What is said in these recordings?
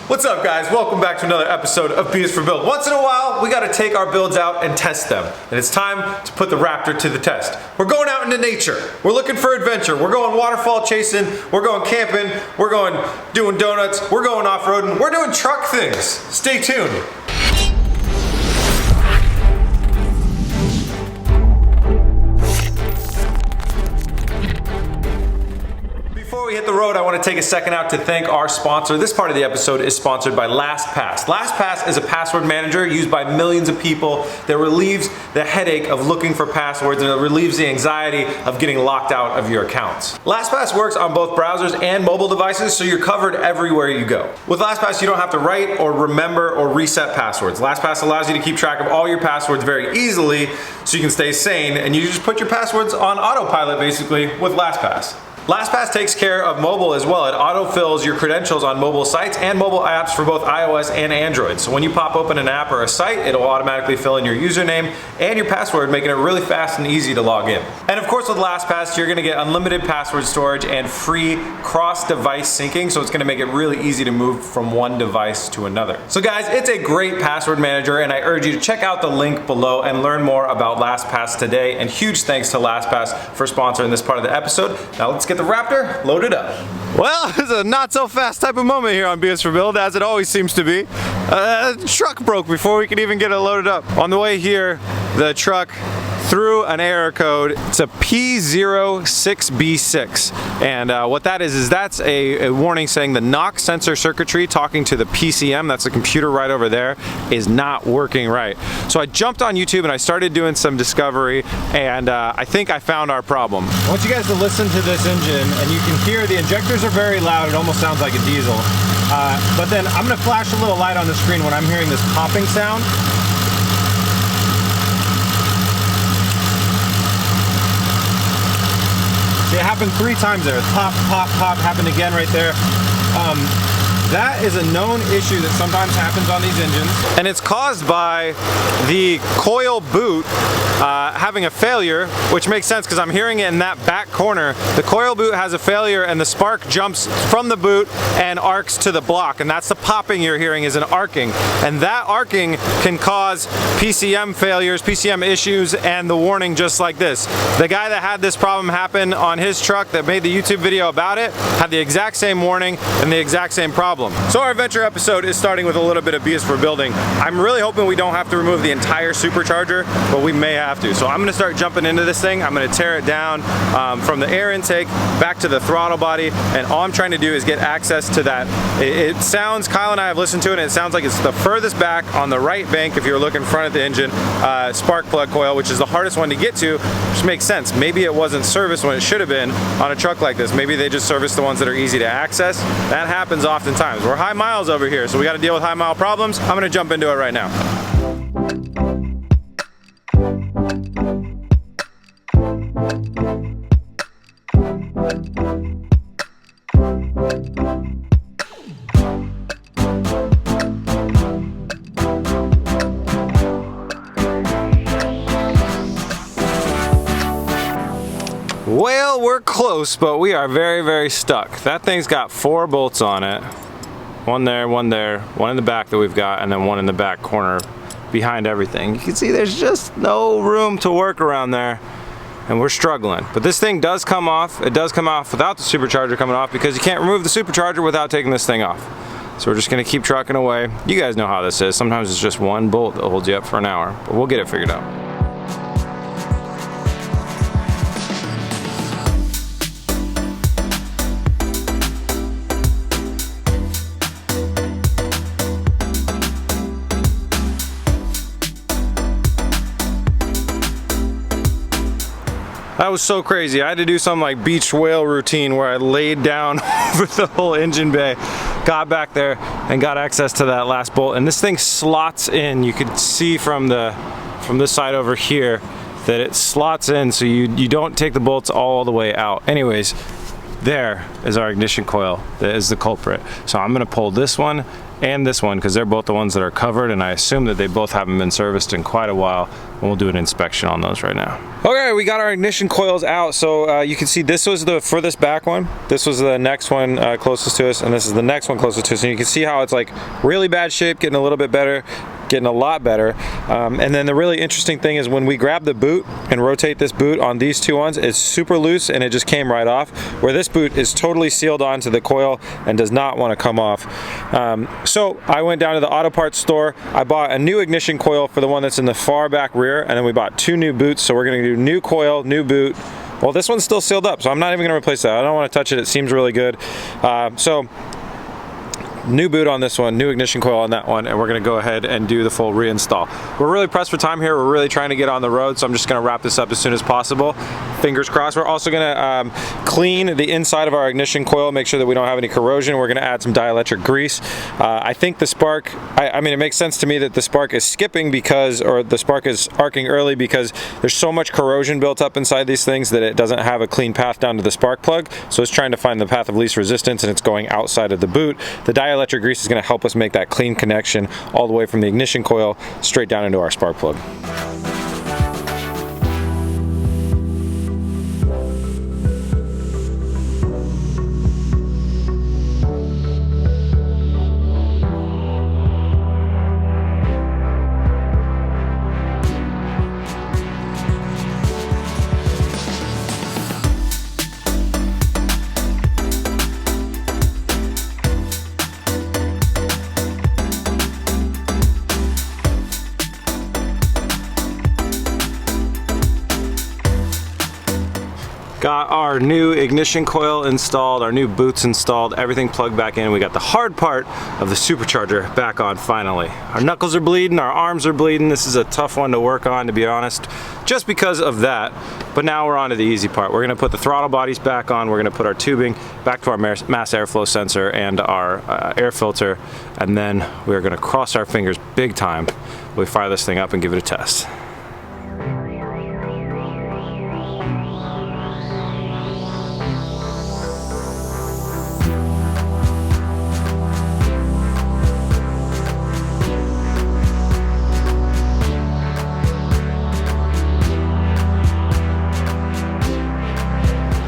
What's up, guys? Welcome back to another episode of B is for Build. Once in a while, we gotta take our builds out and test them. And it's time to put the Raptor to the test. We're going out into nature. We're looking for adventure. We're going waterfall chasing. We're going camping. We're going doing donuts. We're going off-roading. We're doing truck things. Stay tuned. Before we hit the road, I want to take a second out to thank our sponsor. This part of the episode is sponsored by LastPass. LastPass is a password manager used by millions of people that relieves the headache of looking for passwords and it relieves the anxiety of getting locked out of your accounts. LastPass works on both browsers and mobile devices, so you're covered everywhere you go. With LastPass, you don't have to write or remember or reset passwords. LastPass allows you to keep track of all your passwords very easily so you can stay sane, and you just put your passwords on autopilot basically with LastPass. LastPass takes care of mobile as well. It autofills your credentials on mobile sites and mobile apps for both iOS and Android. So when you pop open an app or a site, it'll automatically fill in your username and your password, making it really fast and easy to log in. And of course with LastPass, you're gonna get unlimited password storage and free cross-device syncing, so it's gonna make it really easy to move from one device to another. So guys, it's a great password manager, and I urge you to check out the link below and learn more about LastPass today. And huge thanks to LastPass for sponsoring this part of the episode. Now let's get the Raptor loaded up. Well, it's a not so fast type of moment here on B is for Build, as it always seems to be. The truck broke before we could even get it loaded up. On the way here, the truck threw an error code. It's a P06B6, and what that is that's a warning saying the knock sensor circuitry talking to the PCM, that's the computer right over there, is not working right. So I jumped on YouTube and I started doing some discovery, and I think I found our problem. I want you guys to listen to this engine, and you can hear the injectors are very loud. It almost sounds like a diesel. But then I'm gonna flash a little light on the screen when I'm hearing this popping sound. It happened 3 times there. Pop, pop, pop, happened again right there. That is a known issue that sometimes happens on these engines. And it's caused by the coil boot having a failure, which makes sense because I'm hearing it in that back corner. The coil boot has a failure and the spark jumps from the boot and arcs to the block. And that's the popping you're hearing, is an arcing. And that arcing can cause PCM failures, PCM issues, and the warning just like this. The guy that had this problem happen on his truck that made the YouTube video about it had the exact same warning and the exact same problem. So our adventure episode is starting with a little bit of B is for Building. I'm really hoping we don't have to remove the entire supercharger, but we may have to. So I'm gonna start jumping into this thing. I'm gonna tear it down from the air intake back to the throttle body, and all I'm trying to do is get access to that. It sounds, Kyle and I have listened to it, and it sounds like it's the furthest back on the right bank if you're looking front at the engine, spark plug coil, which is the hardest one to get to, which makes sense. Maybe it wasn't serviced when it should have been on a truck like this. Maybe they just service the ones that are easy to access. That happens oftentimes. We're high miles over here, so we got to deal with high mile problems. I'm gonna jump into it right now. Well, we're close, but we are very, very stuck. That thing's got 4 bolts on it. One there, one in the back that we've got, and then one in the back corner behind everything. You can see there's just no room to work around there, and we're struggling. But this thing does come off. It does come off without the supercharger coming off, because you can't remove the supercharger without taking this thing off. So we're just gonna keep trucking away. You guys know how this is. Sometimes it's just one bolt that holds you up for an hour, but we'll get it figured out. That was so crazy. I had to do some like beach whale routine where I laid down over the whole engine bay, got back there and got access to that last bolt, and this thing slots in. You could see from this side over here that it slots in, so you don't take the bolts all the way out. Anyways, there is our ignition coil that is the culprit. So I'm gonna pull this one and this one because they're both the ones that are covered, and I assume that they both haven't been serviced in quite a while, and we'll do an inspection on those right now. Okay, we got our ignition coils out. So you can see this was the furthest back one, this was the next one closest to us, and this is the next one closest to us, and you can see how it's like really bad shape, getting a little bit better, getting a lot better. And then the really interesting thing is when we grab the boot and rotate this boot on these two ones, it's super loose and it just came right off, where this boot is totally sealed onto the coil and does not want to come off. So I went down to the auto parts store, I bought a new ignition coil for the one that's in the far back rear, and then we bought 2 new boots. So we're gonna do new coil, new boot. Well, this one's still sealed up, so I'm not even gonna replace that. I don't want to touch it, it seems really good. So new boot on this one, new ignition coil on that one, and we're gonna go ahead and do the full reinstall. We're really pressed for time here. We're really trying to get on the road, so I'm just gonna wrap this up as soon as possible. Fingers crossed. We're also gonna clean the inside of our ignition coil, make sure that we don't have any corrosion. We're gonna add some dielectric grease. I think the spark, I mean, it makes sense to me that the spark is skipping because, or the spark is arcing early because there's so much corrosion built up inside these things that it doesn't have a clean path down to the spark plug. So it's trying to find the path of least resistance, and it's going outside of the boot. The dielectric grease is going to help us make that clean connection all the way from the ignition coil straight down into our spark plug. Got our new ignition coil installed, our new boots installed, everything plugged back in. We got the hard part of the supercharger back on finally. Our knuckles are bleeding, our arms are bleeding. This is a tough one to work on, to be honest, just because of that. But now we're on to the easy part. We're gonna put the throttle bodies back on, we're gonna put our tubing back to our mass airflow sensor and our air filter, and then we're gonna cross our fingers big time. We fire this thing up and give it a test.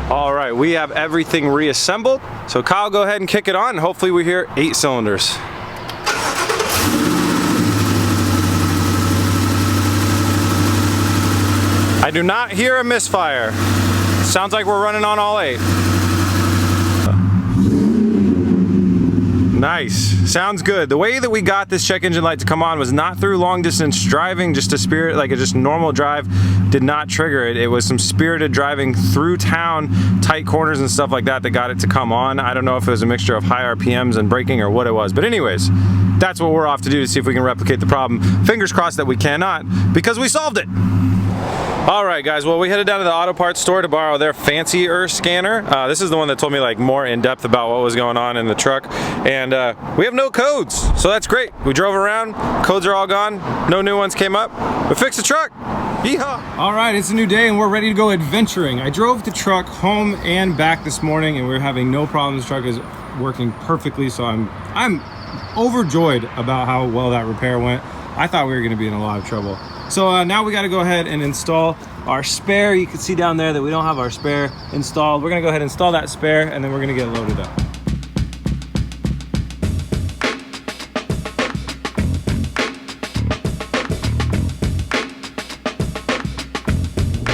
All right, we have everything reassembled. So Kyle, go ahead and kick it on, and hopefully we hear 8 cylinders. I do not hear a misfire. Sounds like we're running on all 8. Nice, sounds good. The way that we got this check engine light to come on was not through long distance driving, just a spirit, like a just normal drive did not trigger it. It was some spirited driving through town, tight corners and stuff like that that got it to come on. I don't know if it was a mixture of high RPMs and braking or what it was, but anyways, that's what we're off to do to see if we can replicate the problem. Fingers crossed that we cannot, because we solved it. All right, guys, well, we headed down to the auto parts store to borrow their fancier scanner. This is the one that told me like more in depth about what was going on in the truck, and we have no codes, so that's great. We drove around, codes are all gone, no new ones came up. We fixed the truck. Yeehaw! All right, it's a new day and we're ready to go adventuring. I drove the truck home and back this morning, and we're having no problems. The truck is working perfectly, so I'm overjoyed about how well that repair went. I thought we were going to be in a lot of trouble. So now we got to go ahead and install our spare. You can see down there that we don't have our spare installed. We're going to go ahead and install that spare, and then we're going to get loaded up.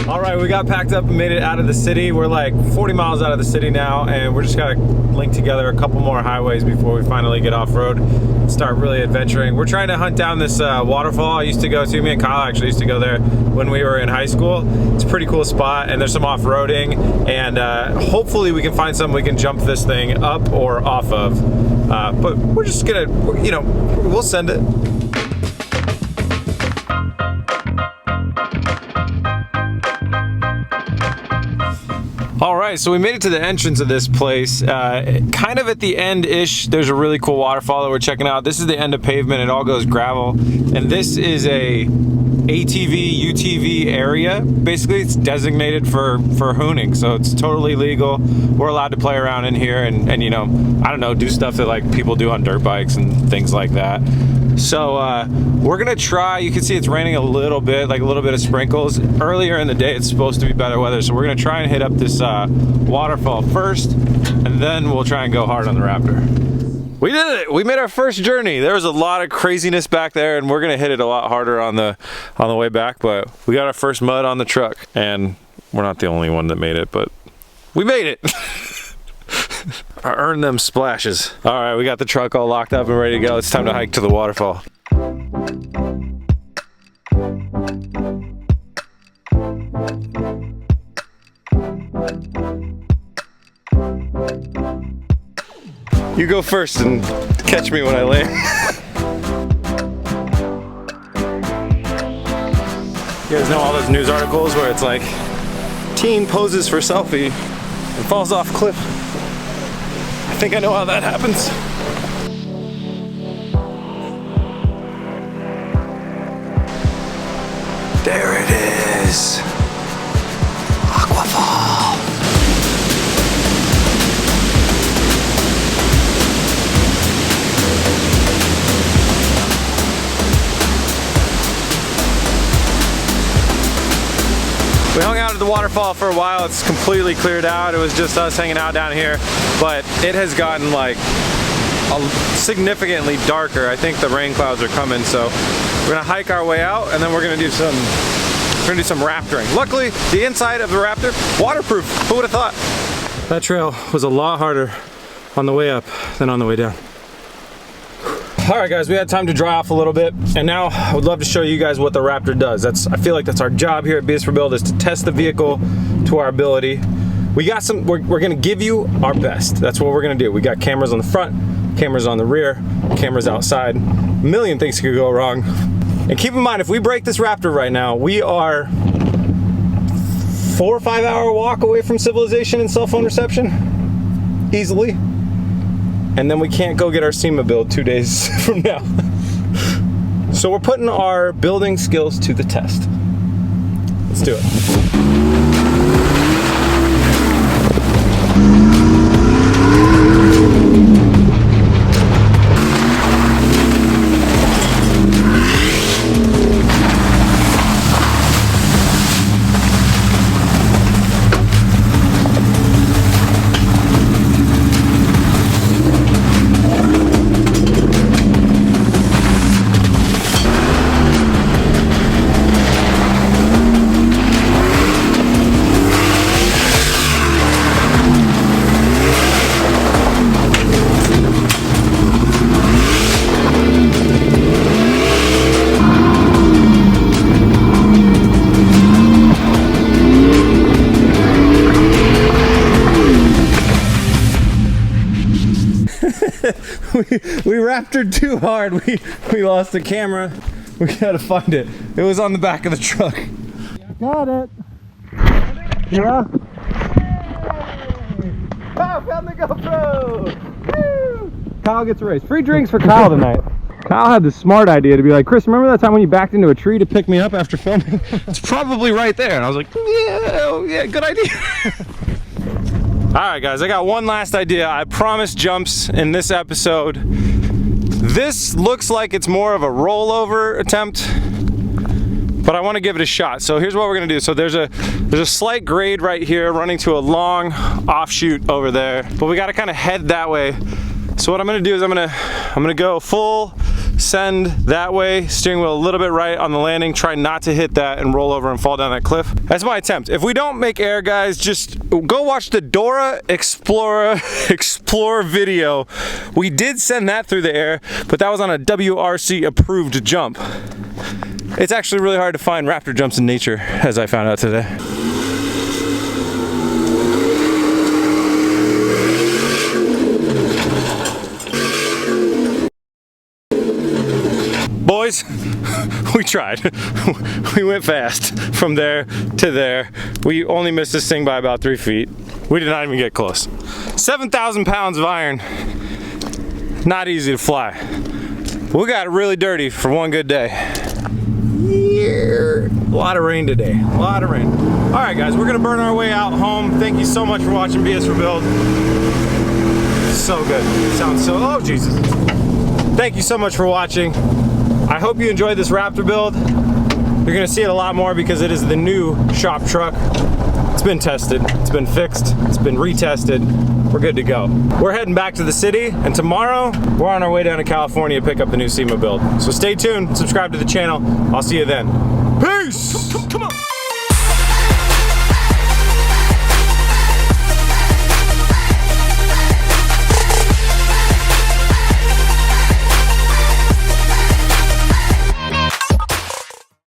All right, we got packed up and made it out of the city. We're like 40 miles out of the city now, and we're just gonna link together a couple more highways before we finally get off-road and start really adventuring. We're trying to hunt down this waterfall I used to go to. Me and Kyle actually used to go there when we were in high school. It's a pretty cool spot, and there's some off-roading, and hopefully we can find something we can jump this thing up or off of. But we're just gonna, you know, we'll send it. All right, so we made it to the entrance of this place. Kind of at the end-ish, there's a really cool waterfall that we're checking out. This is the end of pavement. It all goes gravel. And this is a ATV, UTV area. Basically, it's designated for hooning, so it's totally legal. We're allowed to play around in here and you know, I don't know, do stuff that like people do on dirt bikes and things like that. So we're gonna try. You can see it's raining a little bit, like a little bit of sprinkles. Earlier in the day it's supposed to be better weather, so we're gonna try and hit up this waterfall first, and then we'll try and go hard on the Raptor. We did it! We made our first journey. There was a lot of craziness back there, and we're gonna hit it a lot harder on the way back, but we got our first mud on the truck, and we're not the only one that made it, but we made it! I earned them splashes. All right, we got the truck all locked up and ready to go. It's time to hike to the waterfall. You go first and catch me when I land. You guys know all those news articles where it's like, teen poses for selfie and falls off cliff. I think I know how that happens. There it is. Abiqua Falls. We hung out at the waterfall for a while. It's completely cleared out. It was just us hanging out down here, but it has gotten like significantly darker. I think the rain clouds are coming, so we're gonna hike our way out, and then we're gonna do some raptoring. Luckily, the inside of the Raptor, waterproof. Who would have thought? That trail was a lot harder on the way up than on the way down. All right, guys, we had time to dry off a little bit, and now I would love to show you guys what the Raptor does. I feel like that's our job here at BS for Build, is to test the vehicle to our ability. We're gonna give you our best. That's what we're gonna do. We got cameras on the front, cameras on the rear, cameras outside. A million things could go wrong. And keep in mind, if we break this Raptor right now, we are 4 or 5 hour walk away from civilization and cell phone reception, easily. And then we can't go get our SEMA build 2 days from now. So we're putting our building skills to the test. Let's do it. we raptored too hard. We lost the camera. We gotta find it. It was on the back of the truck. Got it. Yeah. Kyle found the GoPro. Woo! Kyle gets a race. Free drinks for Kyle tonight. Kyle had the smart idea to be like, Chris, remember that time when you backed into a tree to pick me up after filming? It's probably right there. And I was like, yeah, good idea. All right, guys, I got one last idea. I promised jumps in this episode. This looks like it's more of a rollover attempt, but I want to give it a shot. So here's what we're gonna do. So there's a slight grade right here running to a long offshoot over there, but we got to kind of head that way. So what I'm gonna do is I'm gonna go full send that way, steering wheel a little bit right on the landing, try not to hit that and roll over and fall down that cliff. That's my attempt. If we don't make air, guys, just go watch the Dora Explorer video. We did send that through the air, but that was on a WRC approved jump. It's actually really hard to find Raptor jumps in nature, as I found out today. Boys, we tried. We went fast from there to there. We only missed this thing by about 3 feet. We did not even get close. 7,000 pounds of iron. Not easy to fly. We got it really dirty for one good day. Yeah. A lot of rain today, a lot of rain. All right guys, we're gonna burn our way out home. Thank you so much for watching BS Rebuild. So good, sounds so, oh Jesus. Thank you so much for watching. I hope you enjoyed this Raptor build. You're gonna see it a lot more because it is the new shop truck. It's been tested, it's been fixed, it's been retested. We're good to go. We're heading back to the city, and tomorrow we're on our way down to California to pick up the new SEMA build. So stay tuned, subscribe to the channel. I'll see you then. Peace! Come on.